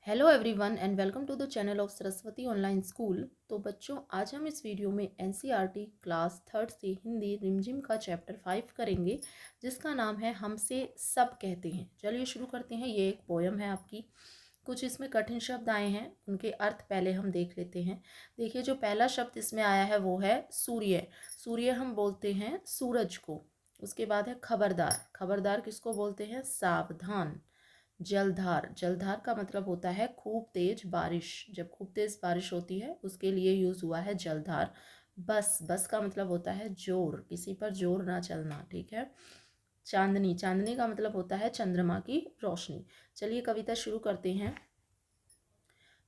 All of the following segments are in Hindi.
Hello everyone and welcome to the channel of Saraswati online school. तो बच्चों, आज हम इस वीडियो में एनसीईआरटी क्लास थर्ड से हिंदी रिमझिम का चैप्टर 5 करेंगे, जिसका नाम है हमसे सब कहते हैं। चलिए शुरू करते हैं। ये एक पोयम है आपकी। कुछ इसमें कठिन शब्द आए हैं, उनके अर्थ पहले हम देख लेते हैं। देखिए, जो पहला शब्द इसमें आया है वो है सूर्य। सूर्य हम बोलते हैं सूरज को। उसके बाद है खबरदार। खबरदार किसको बोलते हैं? सावधान। जलधार। जलधार का मतलब होता है खूब तेज बारिश। जब खूब तेज बारिश होती है उसके लिए यूज हुआ है जलधार। बस। बस का मतलब होता है जोर, किसी पर जोर ना चलना। ठीक है। चांदनी। चांदनी का मतलब होता है चंद्रमा की रोशनी। चलिए कविता शुरू करते हैं।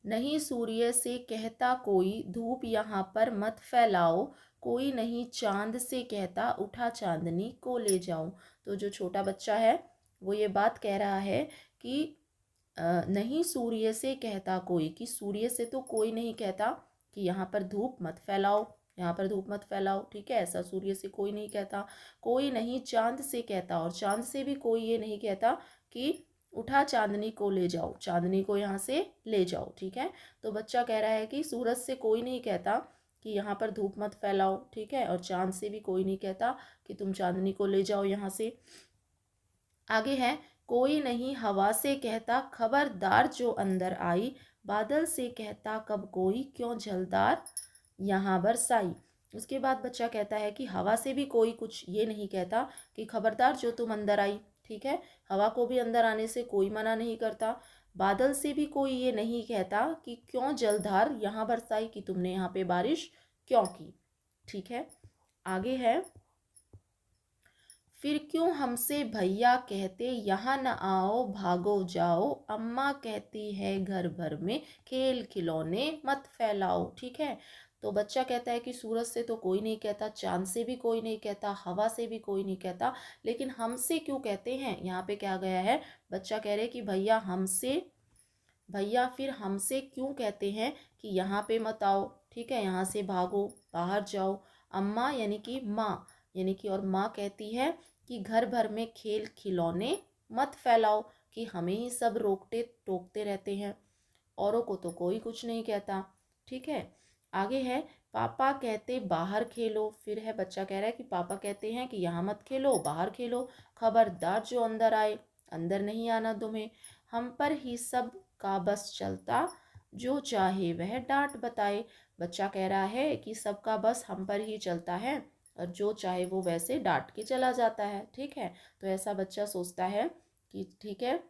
नहीं सूर्य से कहता कोई, धूप यहाँ पर मत फैलाओ। कोई नहीं चांद से कहता, उठा चांदनी को ले जाओ। तो जो छोटा बच्चा है वो ये बात कह रहा है कि नहीं सूर्य से कहता कोई, कि सूर्य से तो कोई नहीं कहता कि यहाँ पर धूप मत फैलाओ, यहाँ पर धूप मत फैलाओ। ठीक है, ऐसा सूर्य से कोई नहीं कहता। कोई नहीं चांद से कहता, और चांद से भी कोई ये नहीं कहता कि उठा चांदनी को ले जाओ, चांदनी को यहाँ से ले जाओ। ठीक है, तो बच्चा कह रहा है कि सूरज से कोई नहीं कहता कि यहाँ पर धूप मत फैलाओ। ठीक है, और चांद से भी कोई नहीं कहता कि तुम चांदनी को ले जाओ यहाँ से। आगे है, कोई नहीं हवा से कहता, खबरदार जो अंदर आई। बादल से कहता कब कोई, क्यों झलदार यहाँ बरसाई। उसके बाद बच्चा कहता है कि हवा से भी कोई कुछ ये नहीं कहता कि खबरदार जो तुम अंदर आई। ठीक है, हवा को भी अंदर आने से कोई मना नहीं करता। बादल से भी कोई ये नहीं कहता कि क्यों जलधार यहाँ बरसाई, कि तुमने यहाँ पे बारिश क्यों की। ठीक है, आगे है, फिर क्यों हमसे भैया कहते, यहाँ न आओ भागो जाओ। अम्मा कहती है घर भर में खेल खिलौने मत फैलाओ। ठीक है, तो बच्चा कहता है कि सूरज से तो कोई नहीं कहता, चांद से भी कोई नहीं कहता, हवा से भी कोई नहीं कहता, लेकिन हमसे क्यों कहते हैं। यहाँ पे क्या गया है, बच्चा कह रहे कि भैया हमसे, भैया फिर हमसे क्यों कहते हैं कि यहाँ पे मत आओ। ठीक है, यहाँ से भागो, बाहर जाओ। अम्मा यानी कि माँ, यानी कि और माँ कहती है कि घर भर में खेल खिलौने मत फैलाओ, कि हमें ही सब रोकते टोकते रहते हैं, औरों को तो कोई कुछ नहीं कहता। ठीक है, आगे है, पापा कहते बाहर खेलो। फिर है, बच्चा कह रहा है कि पापा कहते हैं कि यहाँ मत खेलो, बाहर खेलो। खबरदार जो अंदर आए, अंदर नहीं आना तुम्हें। हम पर ही सब का बस चलता, जो चाहे वह डांट बताए। बच्चा कह रहा है कि सबका बस हम पर ही चलता है, और जो चाहे वो वैसे डांट के चला जाता है। ठीक है, तो ऐसा बच्चा सोचता है कि ठीक है,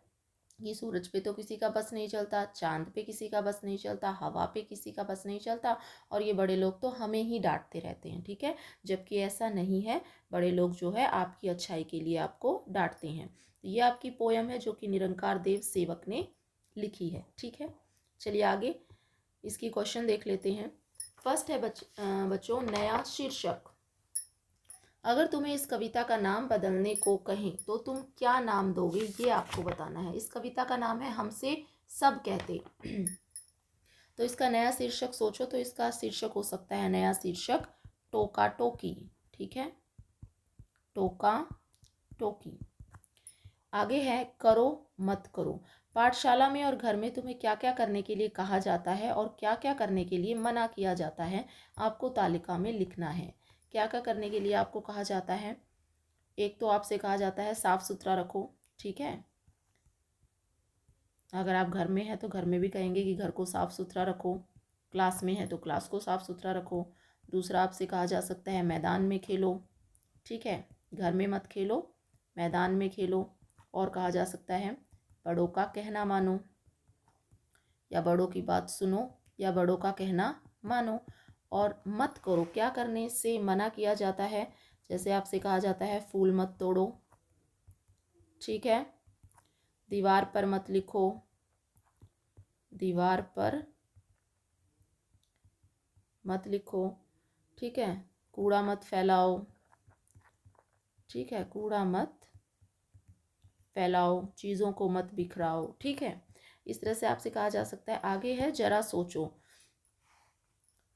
ये सूरज पे तो किसी का बस नहीं चलता, चांद पे किसी का बस नहीं चलता, हवा पे किसी का बस नहीं चलता, और ये बड़े लोग तो हमें ही डांटते रहते हैं। ठीक है, जबकि ऐसा नहीं है, बड़े लोग जो है आपकी अच्छाई के लिए आपको डांटते हैं। तो ये आपकी पोयम है जो कि निरंकार देव सेवक ने लिखी है। ठीक है, चलिए आगे इसकी क्वेश्चन देख लेते हैं। फर्स्ट है बच्चों, नया शीर्षक। अगर तुम्हें इस कविता का नाम बदलने को कहें तो तुम क्या नाम दोगे, ये आपको बताना है। इस कविता का नाम है हमसे सब कहते। तो इसका नया शीर्षक सोचो, तो इसका शीर्षक हो सकता है, नया शीर्षक, टोका टोकी। ठीक है, टोका टोकी। आगे है, करो मत करो। पाठशाला में और घर में तुम्हें क्या क्या करने के लिए कहा जाता है और क्या क्या करने के लिए मना किया जाता है, आपको तालिका में लिखना है। क्या क्या करने के लिए आपको कहा जाता है, एक तो आपसे कहा जाता है साफ सुथरा रखो। ठीक है, अगर आप घर में हैं तो घर में भी कहेंगे कि घर को साफ सुथरा रखो। क्लास में है तो क्लास को साफ सुथरा रखो। दूसरा आपसे कहा जा सकता है मैदान में खेलो। ठीक है, घर में मत खेलो, मैदान में खेलो। और कहा जा सकता है बड़ों का कहना मानो, या बड़ों की बात सुनो, या बड़ों का कहना मानो। और मत करो, क्या करने से मना किया जाता है, जैसे आपसे कहा जाता है फूल मत तोड़ो। ठीक है, दीवार पर मत लिखो, दीवार पर मत लिखो। ठीक है, कूड़ा मत फैलाओ। ठीक है, कूड़ा मत फैलाओ, चीज़ों को मत बिखराओ। ठीक है, इस तरह से आपसे कहा जा सकता है। आगे है, जरा सोचो।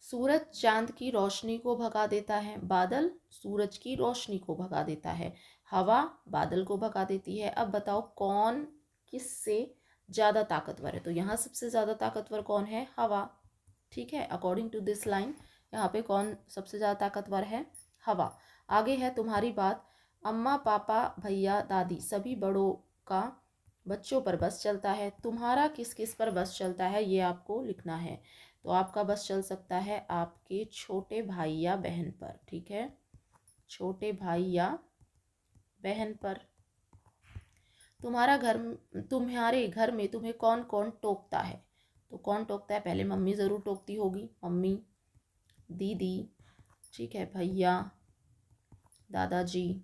सूरज चांद की रोशनी को भगा देता है, बादल सूरज की रोशनी को भगा देता है, हवा बादल को भगा देती है। अब बताओ कौन किससे ज़्यादा ताकतवर है। तो यहाँ सबसे ज़्यादा ताकतवर कौन है? हवा। ठीक है, अकॉर्डिंग टू दिस लाइन यहाँ पे कौन सबसे ज़्यादा ताकतवर है? हवा। आगे है तुम्हारी बात, अम्मा पापा भैया दादी सभी बड़ों का बच्चों पर बस चलता है, तुम्हारा किस किस पर बस चलता है ये आपको लिखना है। तो आपका बस चल सकता है आपके छोटे भाई या बहन पर। ठीक है, छोटे भाई या बहन पर। तुम्हारे घर में तुम्हें कौन कौन टोकता है? तो कौन टोकता है? पहले मम्मी ज़रूर टोकती होगी, मम्मी, दीदी, ठीक है, भैया, दादाजी।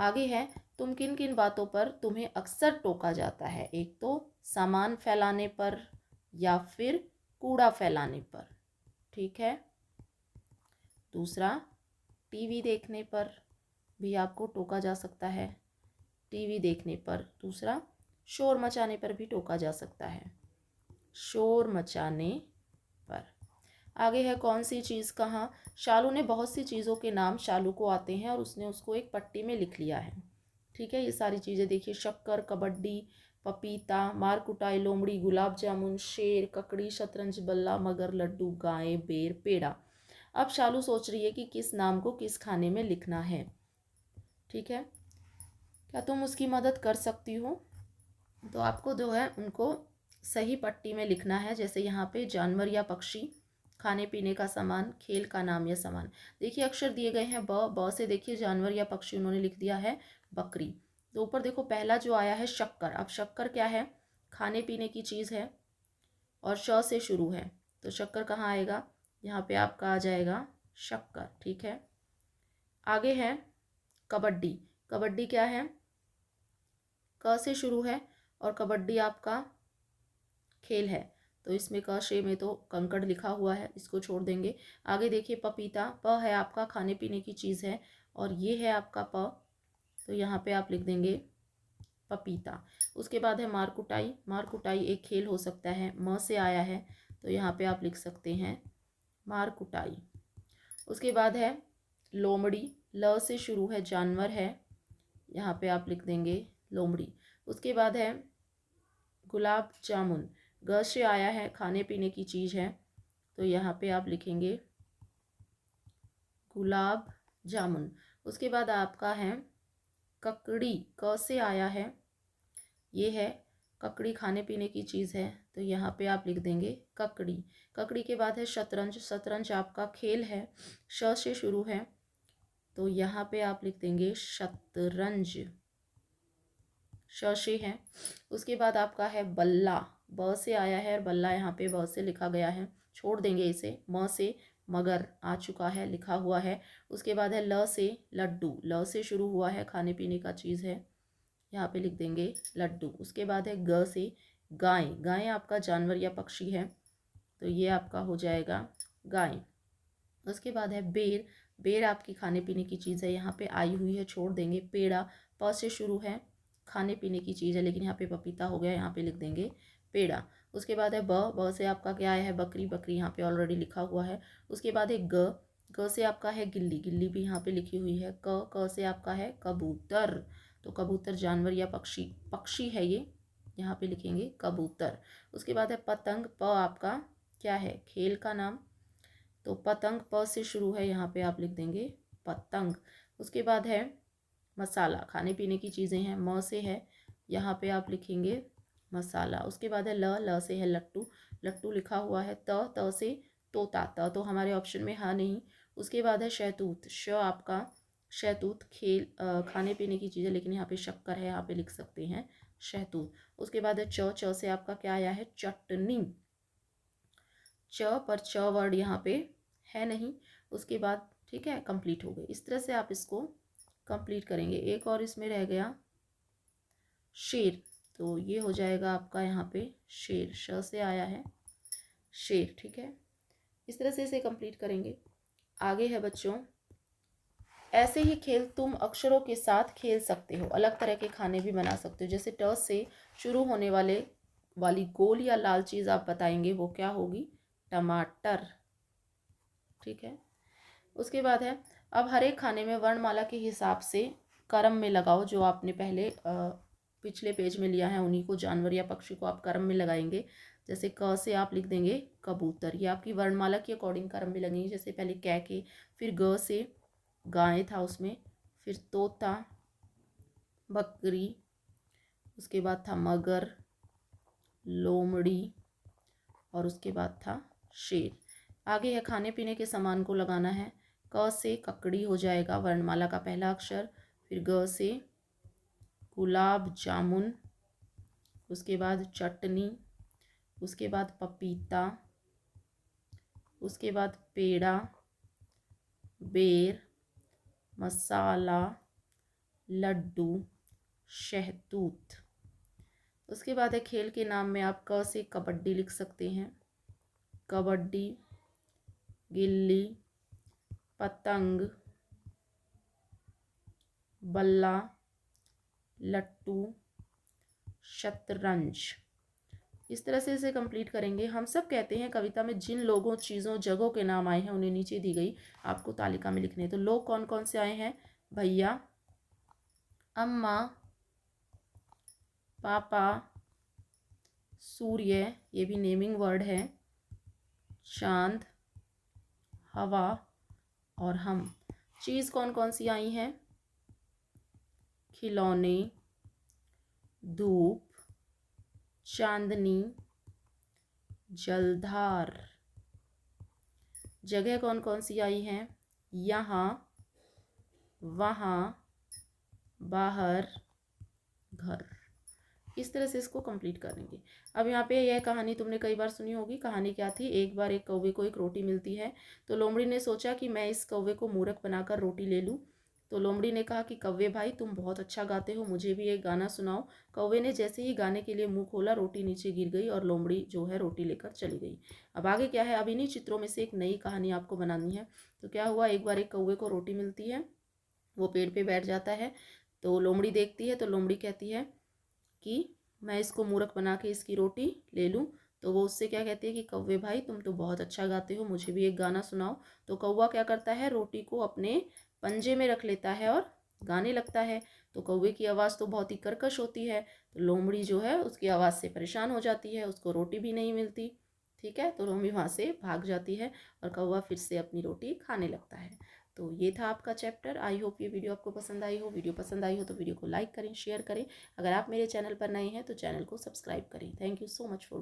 आगे है, तुम किन किन बातों पर तुम्हें अक्सर टोका जाता है? एक तो सामान फैलाने पर या फिर कूड़ा फैलाने पर। ठीक है, दूसरा टीवी देखने पर भी आपको टोका जा सकता है, टीवी देखने पर। दूसरा शोर मचाने पर भी टोका जा सकता है, शोर मचाने पर। आगे है, कौन सी चीज़ कहाँ? शालू ने बहुत सी चीज़ों के नाम शालू को आते हैं और उसने उसको एक पट्टी में लिख लिया है। ठीक है, ये सारी चीज़ें देखिए, शक्कर, कबड्डी, पपीता, मार कुटाई, लोमड़ी, गुलाब जामुन, शेर, ककड़ी, शतरंज, बल्ला, मगर, लड्डू, गाय, बेर, पेड़ा। अब शालू सोच रही है कि किस नाम को किस खाने में लिखना है। ठीक है, क्या तुम उसकी मदद कर सकती हो? तो आपको जो है उनको सही पट्टी में लिखना है। जैसे यहाँ पे जानवर या पक्षी, खाने पीने का सामान, खेल का नाम या सामान। देखिए अक्षर दिए गए हैं, ब से देखिए जानवर या पक्षी उन्होंने लिख दिया है बकरी। तो ऊपर देखो पहला जो आया है शक्कर। अब शक्कर क्या है? खाने पीने की चीज़ है और श से शुरू है, तो शक्कर कहाँ आएगा? यहाँ पे आपका आ जाएगा शक्कर। ठीक है, आगे है कबड्डी। कबड्डी क्या है? क से शुरू है और कबड्डी आपका खेल है, तो इसमें क शे में तो कंकड़ लिखा हुआ है, इसको छोड़ देंगे। आगे देखिए पपीता, प है आपका खाने पीने की चीज़ है और ये है आपका प, तो यहाँ पे आप लिख देंगे पपीता। उसके बाद है मार कुटाई। मार कुटाई एक खेल हो सकता है, म से आया है, तो यहाँ पे आप लिख सकते हैं मार कुटाई। उसके बाद है लोमड़ी, ल से शुरू है, जानवर है, यहाँ पे आप लिख देंगे लोमड़ी। उसके बाद है गुलाब जामुन, ग से आया है, खाने पीने की चीज़ है, तो यहाँ पे आप लिखेंगे गुलाब जामुन। उसके बाद आपका है ककड़ी, क से आया है, ये है ककड़ी, खाने पीने की चीज़ है, तो यहाँ पे आप लिख देंगे ककड़ी। ककड़ी के बाद है शतरंज। शतरंज आपका खेल है, श से शुरू है, तो यहाँ पे आप लिख देंगे शतरंज, श से है। उसके बाद आपका है बल्ला, ब से आया है और बल्ला यहाँ पे ब से लिखा गया है, छोड़ देंगे इसे। म से मगर आ चुका है, लिखा हुआ है। उसके बाद है ल से लड्डू, ल से शुरू हुआ है, खाने पीने का चीज़ है, यहाँ पे लिख देंगे लड्डू। उसके बाद है ग से गाय। गाय आपका जानवर या पक्षी है, तो ये आपका हो जाएगा गाय। उसके बाद है बेर। बेर आपकी खाने पीने की चीज़ है, यहाँ पे आई हुई है, छोड़ देंगे। पेड़ा, प से शुरू है, खाने पीने की चीज़ है, लेकिन यहाँ पे पपीता हो गया, यहाँ पे लिख देंगे पेड़ा। उसके बाद है ब से आपका क्या आया है? बकरी। बकरी यहाँ पे ऑलरेडी लिखा हुआ है। उसके बाद है ग से आपका है गिल्ली। गिल्ली भी यहाँ पे लिखी हुई है। क से आपका है कबूतर, तो कबूतर जानवर या पक्षी, पक्षी है ये, यहाँ पे लिखेंगे कबूतर। उसके बाद है पतंग। प आपका क्या है? खेल का नाम, तो पतंग, प से शुरू है, यहाँ पे आप लिख देंगे पतंग। उसके बाद है मसाला, खाने पीने की चीज़ें हैं, म से है, यहाँ पे आप लिखेंगे मसाला। उसके बाद है ल से है लट्टू। लट्टू लिखा हुआ है। त से तोता, त तो हमारे ऑप्शन में है नहीं। उसके बाद है शहतूत। श आपका शहतूत खेल, खाने पीने की चीज़ है, लेकिन यहाँ पे शक्कर है, यहाँ पे लिख सकते हैं शहतूत। उसके बाद है च से आपका क्या आया है? चटनी। च पर च वर्ड यहाँ पे है नहीं। उसके बाद ठीक है, कंप्लीट हो गए। इस तरह से आप इसको कंप्लीट करेंगे। एक और इसमें रह गया शेर, तो ये हो जाएगा आपका यहाँ पे शेर, श से आया है शेर। ठीक है, इस तरह से इसे कंप्लीट करेंगे। आगे है बच्चों, ऐसे ही खेल तुम अक्षरों के साथ खेल सकते हो, अलग तरह के खाने भी बना सकते हो। जैसे ट से शुरू होने वाली गोल या लाल चीज़ आप बताएंगे, वो क्या होगी? टमाटर। ठीक है, उसके बाद है, अब हर एक खाने में वर्णमाला के हिसाब से क्रम में लगाओ, जो आपने पहले पिछले पेज में लिया है उन्हीं को, जानवर या पक्षी को आप कर्म में लगाएंगे। जैसे क से आप लिख देंगे कबूतर, ये आपकी वर्णमाला के अकॉर्डिंग कर्म में लगेंगे। जैसे पहले कै के, फिर ग से गाय था उसमें, फिर तोता, बकरी, उसके बाद था मगर, लोमड़ी, और उसके बाद था शेर। आगे है खाने पीने के सामान को लगाना है। क से ककड़ी हो जाएगा, वर्णमाला का पहला अक्षर। फिर ग से गुलाब जामुन, उसके बाद चटनी, उसके बाद पपीता, उसके बाद पेड़ा, बेर, मसाला, लड्डू, शहतूत। उसके बाद है खेल के नाम में आप क से कबड्डी लिख सकते हैं। कबड्डी, गिल्ली, पतंग, बल्ला, लट्टू, शतरंज। इस तरह से इसे कंप्लीट करेंगे। हम सब कहते हैं कविता में जिन लोगों, चीज़ों, जगहों के नाम आए हैं उन्हें नीचे दी गई आपको तालिका में लिखने हैं। तो लोग कौन कौन से आए हैं? भैया, अम्मा, पापा, सूर्य, ये भी नेमिंग वर्ड है, चांद, हवा और हम। चीज़ कौन कौन सी आई हैं? खिलौने, धूप, चांदनी, जलधार। जगह कौन कौन सी आई हैं? यहाँ, वहाँ, बाहर, घर। इस तरह से इसको कंप्लीट करेंगे। अब यहाँ पे यह कहानी तुमने कई बार सुनी होगी। कहानी क्या थी? एक बार एक कौवे को एक रोटी मिलती है, तो लोमड़ी ने सोचा कि मैं इस कौवे को मूर्ख बनाकर रोटी ले लूँ। तो लोमड़ी ने कहा कि कौवे भाई, तुम बहुत अच्छा गाते हो, मुझे भी एक गाना सुनाओ। कौवे ने जैसे ही गाने के लिए मुंह खोला, रोटी नीचे गिर गई और लोमड़ी जो है रोटी लेकर चली गई। अब आगे क्या है? अब इन्हीं चित्रों में से एक नई कहानी आपको बनानी है। तो क्या हुआ? एक बार एक कौवे को रोटी मिलती है, वो पेड़ पे बैठ जाता है। तो लोमड़ी देखती है, तो लोमड़ी कहती है कि मैं इसको मूर्ख बना के इसकी रोटी ले लूँ। तो वो उससे क्या कहती है कि कौवे भाई, तुम तो बहुत अच्छा गाते हो, मुझे भी एक गाना सुनाओ। तो कौवा क्या करता है? रोटी को अपने पंजे में रख लेता है और गाने लगता है। तो कौवे की आवाज़ तो बहुत ही कर्कश होती है, तो लोमड़ी जो है उसकी आवाज़ से परेशान हो जाती है, उसको रोटी भी नहीं मिलती। ठीक है, तो लोमड़ी वहाँ से भाग जाती है और कौवा फिर से अपनी रोटी खाने लगता है। तो ये था आपका चैप्टर। आई होप ये वीडियो आपको पसंद आई हो। वीडियो पसंद आई हो तो वीडियो को लाइक करें, शेयर करें। अगर आप मेरे चैनल पर नए हैं तो चैनल को सब्सक्राइब करें। Thank you so much for